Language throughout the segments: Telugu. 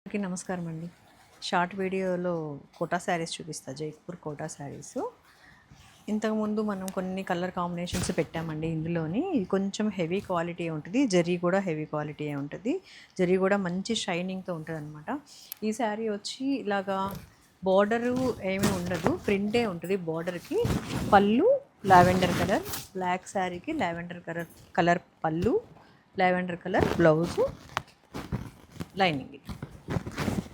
అందరికీ నమస్కారం అండి. షార్ట్ వీడియోలో కోటా శారీస్ చూపిస్తా. జైపూర్ కోటా శారీస్. ఇంతకుముందు మనం కొన్ని కలర్ కాంబినేషన్స్ పెట్టామండి ఇందులోని. ఇది కొంచెం హెవీ క్వాలిటీ ఉంటుంది. జరీ కూడా హెవీ క్వాలిటీ ఉంటుంది. జరీ కూడా మంచి షైనింగ్తో ఉంటుంది అనమాట. ఈ శారీ వచ్చి ఇలాగా బార్డరు ఏమీ ఉండదు, ప్రింటే ఉంటుంది బార్డర్కి. పళ్ళు లావెండర్ కలర్, బ్లాక్ శారీకి లావెండర్ కలర్ పళ్ళు, lavender colour blouse, lining.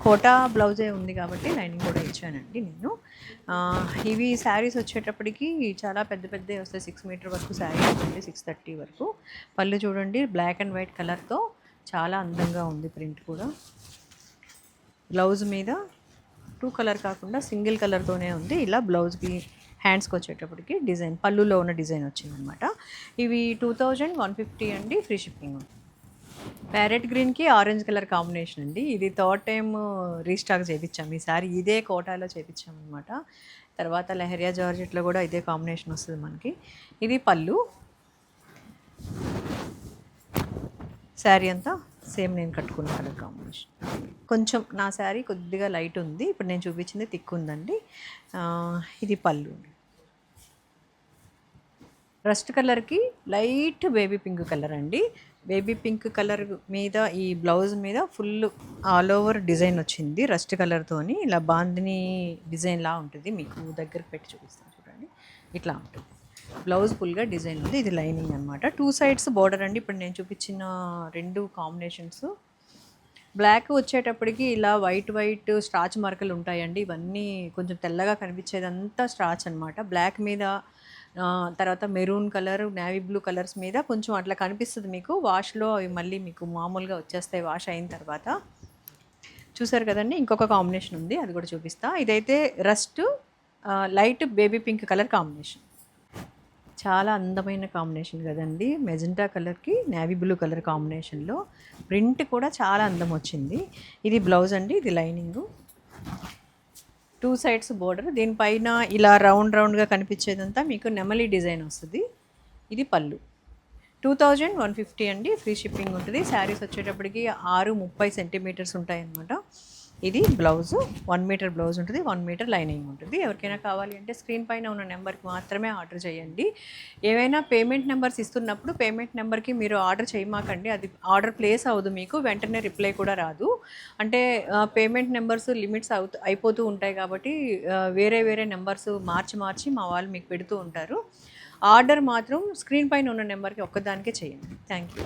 Kota బ్లౌజే ఉంది కాబట్టి లైనింగ్ కూడా ఇచ్చానండి నేను. ఇవి శారీస్ వచ్చేటప్పటికి చాలా పెద్ద పెద్దవి వస్తాయి. 6 మీటర్ వరకు శారీ ఉంటుంది, 630 వరకు. పళ్ళు చూడండి బ్లాక్ అండ్ వైట్ కలర్తో చాలా అందంగా ఉంది. ప్రింట్ కూడా బ్లౌజ్ మీద 2 కలర్ కాకుండా సింగిల్ కలర్తోనే ఉంది. ఇలా బ్లౌజ్కి హ్యాండ్స్కి వచ్చేటప్పటికి డిజైన్ పళ్ళులో ఉన్న డిజైన్ వచ్చిందనమాట. ఇవి 2150 అండి, ఫ్రీ షిప్పింగ్ ఉంది. ప్యారెట్ గ్రీన్కి ఆరెంజ్ కలర్ కాంబినేషన్ అండి. ఇది థర్డ్ టైం రీస్టాక్ చేయించాం. ఈసారి ఇదే కోటాలో చేయించాం అనమాట. తర్వాత లెహరియా జార్జెట్లో కూడా ఇదే కాంబినేషన్ వస్తుంది మనకి. ఇది పళ్ళు. శారీ అంతా సేమ్ నేను కట్టుకున్న కలర్ కాంబినేషన్. కొంచెం నా శారీ కొద్దిగా లైట్ ఉంది, ఇప్పుడు నేను చూపించింది థిక్ ఉందండి. ఇది పళ్ళు. రస్ట్ కలర్కి లైట్ బేబీ పింక్ కలర్ అండి. బేబీ పింక్ కలర్ మీద ఈ బ్లౌజ్ మీద ఫుల్ ఆల్ ఓవర్ డిజైన్ వచ్చింది రస్ట్ కలర్తోని. ఇలా బాందిని డిజైన్లా ఉంటుంది. మీకు దగ్గరికి పెట్టి చూపిస్తాను చూడండి. ఇట్లా ఉంటుంది బ్లౌజ్. ఫుల్గా డిజైన్ ఉంది. ఇది లైనింగ్ అనమాట. 2 సైడ్స్ బార్డర్ అండి. ఇప్పుడు నేను చూపించిన 2 కాంబినేషన్స్. బ్లాక్ వచ్చేటప్పటికి ఇలా వైట్ స్ట్రాచ్ మార్కలు ఉంటాయండి. ఇవన్నీ కొంచెం తెల్లగా కనిపించేదంతా స్ట్రాచ్ అనమాట. బ్లాక్ మీద తర్వాత maroon colour, navy blue colours మీద కొంచెం అట్లా కనిపిస్తుంది మీకు. వాష్లో అవి మళ్ళీ మీకు మామూలుగా వచ్చేస్తాయి వాష్ అయిన తర్వాత. చూసారు కదండి. ఇంకొక కాంబినేషన్ ఉంది, అది కూడా చూపిస్తా. ఇదైతే rust light baby pink colour combination. చాలా అందమైన కాంబినేషన్ కదండి. మెజెంటా కలర్కి నేవీ బ్లూ కలర్ కాంబినేషన్లో ప్రింట్ కూడా చాలా అందం వచ్చింది. ఇది బ్లౌజ్ అండి, ఇది లైనింగు. 2 sides border. దీనిపైన ఇలా రౌండ్గా కనిపించేదంతా మీకు నెమలి డిజైన్ వస్తుంది. ఇది పళ్ళు. 2150 అండి, ఫ్రీ షిప్పింగ్ ఉంటుంది. శారీస్ వచ్చేటప్పటికి 630 సెంటీమీటర్స్ ఉంటాయన్నమాట. ఇది బ్లౌజు 1 మీటర్ బ్లౌజ్ ఉంటుంది, 1 మీటర్ లైనింగ్ ఉంటుంది. ఎవరికైనా కావాలి అంటే స్క్రీన్ పైన ఉన్న నెంబర్కి మాత్రమే ఆర్డర్ చేయండి. ఏవైనా పేమెంట్ నెంబర్స్ ఇస్తున్నప్పుడు పేమెంట్ నెంబర్కి మీరు ఆర్డర్ చేయమాకండి. అది ఆర్డర్ ప్లేస్ అవ్వదు, మీకు వెంటనే రిప్లై కూడా రాదు. అంటే పేమెంట్ నెంబర్స్ లిమిట్స్ అయిపోతూ ఉంటాయి కాబట్టి వేరే నెంబర్స్ మార్చి మా వాళ్ళు మీకు పెడుతూ ఉంటారు. ఆర్డర్ మాత్రం స్క్రీన్ పైన ఉన్న నెంబర్కి ఒక్కదానికే చేయండి. Thank you.